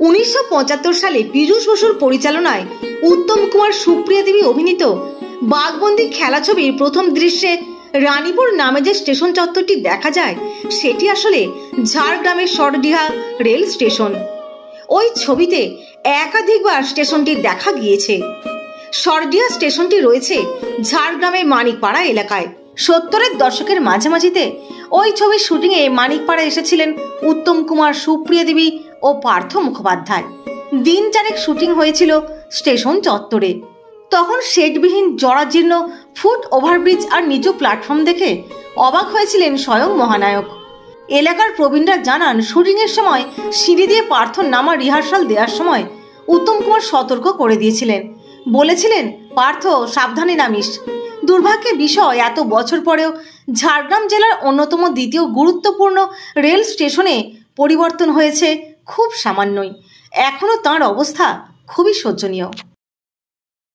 1975 সালে পীযূষ বসুর পরিচালনায় উত্তম কুমার সুপ্রিয়া দেবী অভিনীত বাঘবন্দি খেলা ছবির প্রথম দৃশ্যে রানীপুর নামে যে স্টেশন চত্বরটি দেখা যায় সেটি আসলে ঝাড়গ্রামের সরডিহা রেল স্টেশন। ওই ছবিতে একাধিকবার স্টেশনটি দেখা গিয়েছে। সরডিহা স্টেশনটি রয়েছে ঝাড়গ্রামের মানিকপাড়া এলাকায়। 70-এর দশকের মাঝামাঝিতে ওই ছবির শুটিংয়ে মানিকপাড়া এসেছিলেন উত্তম কুমার, সুপ্রিয়া দেবী ও পার্থ মুখোপাধ্যায়। দিন চারেক শুটিং হয়েছিল স্টেশন চত্বরে। তখন শেডবিহীন জরাজীর্ণ ফুট ওভারব্রিজ আর নিচু প্ল্যাটফর্ম দেখে অবাক হয়েছিলেন স্বয়ং মহানায়ক। এলাকার প্রবীণরা জানান, শুটিংয়ের সময় সিঁড়ি দিয়ে পার্থ নামা রিহার্সাল দেওয়ার সময় উত্তম কুমার সতর্ক করে দিয়েছিলেন, বলেছিলেন, পার্থ সাবধানে নামিস। দুর্ভাগ্যের বিষয়, এত বছর পরেও ঝাড়গ্রাম জেলার অন্যতম দ্বিতীয় গুরুত্বপূর্ণ রেল স্টেশনে পরিবর্তন হয়েছে খুব সামান্যই। এখনও তাঁর অবস্থা খুবই শোচনীয়।